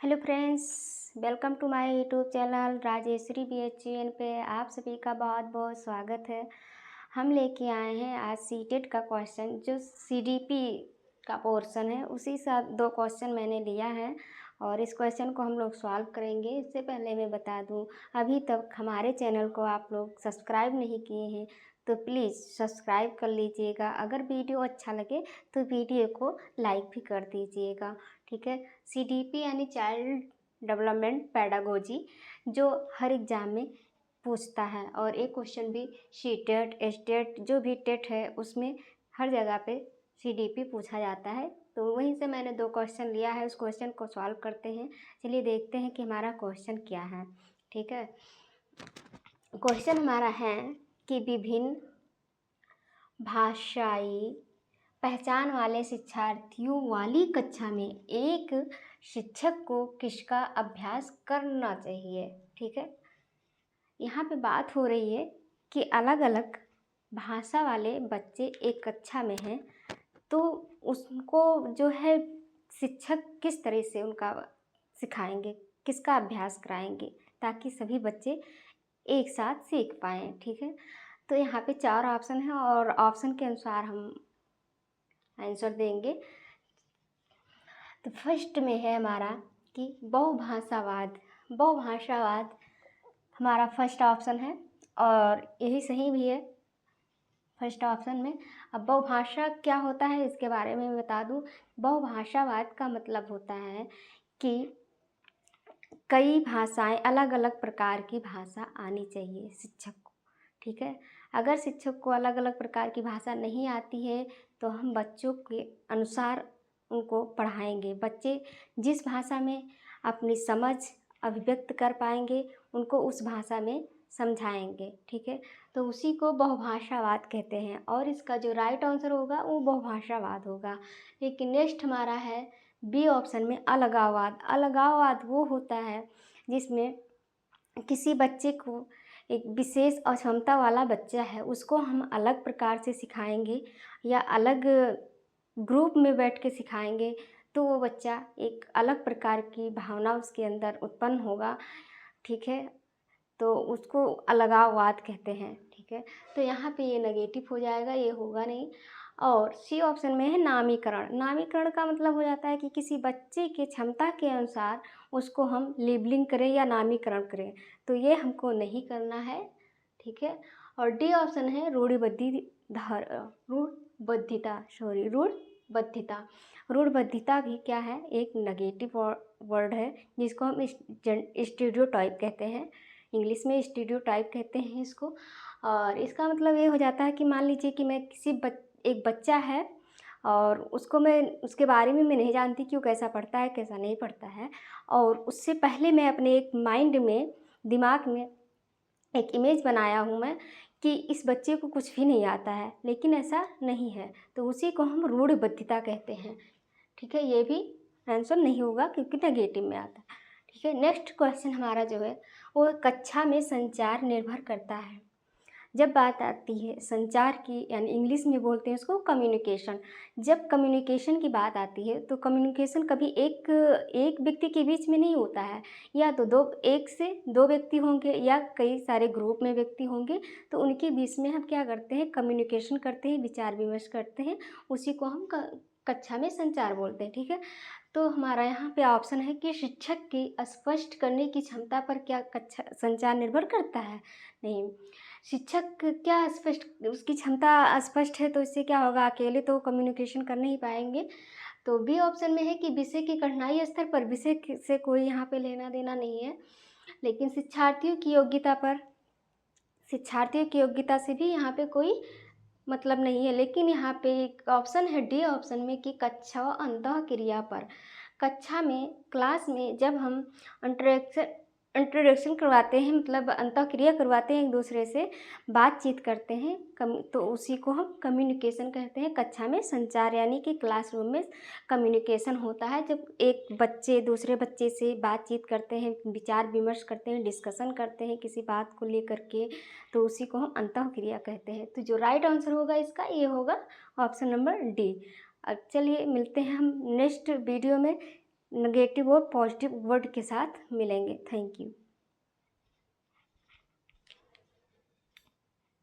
Hello friends, welcome to my YouTube channel Rajeshwari BHN पे आप सभी का बहुत बहुत स्वागत है। हम लेके आए हैं आज सीटेट का क्वेश्चन जो CDP का पोर्शन है, उसी साथ दो क्वेश्चन मैंने लिया है और इस क्वेश्चन को हम लोग सॉल्व करेंगे। इससे पहले मैं बता दूं, अभी तक हमारे चैनल को आप लोग सब्सक्राइब नहीं किए हैं तो प्लीज़ सब्सक्राइब कर लीजिएगा। अगर वीडियो अच्छा लगे तो वीडियो को लाइक भी कर दीजिएगा, ठीक है। CDP यानी चाइल्ड डेवलपमेंट पैडागोजी, जो हर एग्ज़ाम में पूछता है और एक क्वेश्चन भी सीटेट स्टेट जो भी टेट है उसमें हर जगह पे CDP पूछा जाता है। तो वहीं से मैंने दो क्वेश्चन लिया है, उस क्वेश्चन को सॉल्व करते हैं। चलिए देखते हैं कि हमारा क्वेश्चन क्या है, ठीक है। क्वेश्चन हमारा है कि विभिन्न भाषाई पहचान वाले शिक्षार्थियों वाली कक्षा में एक शिक्षक को किसका अभ्यास करना चाहिए, ठीक है। यहाँ पे बात हो रही है कि अलग अलग भाषा वाले बच्चे एक कक्षा में हैं, तो उसको जो है शिक्षक किस तरह से उनका सिखाएंगे, किसका अभ्यास कराएंगे ताकि सभी बच्चे एक साथ सीख पाएँ, ठीक है। तो यहाँ पे चार ऑप्शन है और ऑप्शन के अनुसार हम आंसर देंगे। तो फर्स्ट में है हमारा कि बहुभाषावाद हमारा फर्स्ट ऑप्शन है और यही सही भी है फर्स्ट ऑप्शन में। अब बहुभाषा क्या होता है इसके बारे में बता दूं। बहुभाषावाद का मतलब होता है कि कई भाषाएं, अलग अलग प्रकार की भाषा आनी चाहिए शिक्षक को, ठीक है। अगर शिक्षक को अलग अलग प्रकार की भाषा नहीं आती है तो हम बच्चों के अनुसार उनको पढ़ाएंगे। बच्चे जिस भाषा में अपनी समझ अभिव्यक्त कर पाएंगे उनको उस भाषा में समझाएंगे, ठीक है। तो उसी को बहुभाषावाद कहते हैं और इसका जो राइट आंसर होगा वो बहुभाषावाद होगा। लेकिन नेक्स्ट हमारा है बी ऑप्शन में अलगाववाद। अलगाववाद वो होता है जिसमें किसी बच्चे को, एक विशेष अक्षमता वाला बच्चा है, उसको हम अलग प्रकार से सिखाएंगे या अलग ग्रुप में बैठ के सिखाएंगे तो वो बच्चा एक अलग प्रकार की भावना उसके अंदर उत्पन्न होगा, ठीक है। तो उसको अलगाववाद कहते हैं, ठीक है। तो यहाँ पे ये नेगेटिव हो जाएगा, ये होगा नहीं। और सी ऑप्शन में है नामीकरण। नामीकरण का मतलब हो जाता है कि किसी बच्चे की क्षमता के अनुसार उसको हम लेबलिंग करें या नामीकरण करें, तो ये हमको नहीं करना है, ठीक है। और डी ऑप्शन है रूढ़बद्धिता। रूढ़बद्धिता भी क्या है, एक नेगेटिव वर्ड है जिसको हम स्टीरियोटाइप कहते हैं। इंग्लिश में स्टीरियोटाइप कहते हैं इसको। और इसका मतलब ये हो जाता है कि मान लीजिए कि मैं एक बच्चा है और उसके बारे में मैं नहीं जानती कि वो कैसा पढ़ता है कैसा नहीं पढ़ता है, और उससे पहले मैं अपने एक माइंड में, दिमाग में एक इमेज बनाया हूँ मैं कि इस बच्चे को कुछ भी नहीं आता है, लेकिन ऐसा नहीं है, तो उसी को हम रूढ़बद्धिता कहते हैं, ठीक है। ये भी आंसर नहीं होगा क्योंकि नेगेटिव में आता है, ठीक है। नेक्स्ट क्वेश्चन हमारा जो है वो कक्षा में संचार निर्भर करता है। जब बात आती है संचार की, यानी इंग्लिश में बोलते हैं उसको कम्युनिकेशन। जब कम्युनिकेशन की बात आती है तो कम्युनिकेशन कभी एक व्यक्ति के बीच में नहीं होता है, या तो एक से दो व्यक्ति होंगे या कई सारे ग्रुप में व्यक्ति होंगे, तो उनके बीच में हम क्या करते हैं, कम्युनिकेशन करते हैं, विचार विमर्श करते हैं, उसी को हम कक्षा में संचार बोलते हैं, ठीक है। तो हमारा यहाँ पे ऑप्शन है कि शिक्षक की स्पष्ट करने की क्षमता पर क्या कक्षा संचार निर्भर करता है। नहीं, शिक्षक क्या स्पष्ट, उसकी क्षमता स्पष्ट है तो इससे क्या होगा, अकेले तो कम्युनिकेशन कर नहीं पाएंगे। तो बी ऑप्शन में है कि विषय की कठिनाई स्तर पर, विषय से कोई यहाँ पे लेना देना नहीं है, लेकिन शिक्षार्थियों की योग्यता से भी यहाँ पे कोई मतलब नहीं है। लेकिन यहाँ पे एक ऑप्शन है डी ऑप्शन में कि कक्षा व अंतः क्रिया पर। कक्षा में, क्लास में जब हम इंट्रोडक्शन करवाते हैं, मतलब अंतःक्रिया करवाते हैं, एक दूसरे से बातचीत करते हैं, तो उसी को हम कम्युनिकेशन कहते हैं। कक्षा में संचार यानी कि क्लासरूम में कम्युनिकेशन होता है, जब एक बच्चे दूसरे बच्चे से बातचीत करते हैं, विचार विमर्श करते हैं, डिस्कशन करते हैं किसी बात को लेकर के, तो उसी को हम अंतःक्रिया कहते हैं। तो जो राइट आंसर होगा इसका, ये होगा ऑप्शन नंबर डी। अब चलिए मिलते हैं हम नेक्स्ट वीडियो में। नेगेटिव और पॉजिटिव वर्ड के साथ मिलेंगे। Thank you.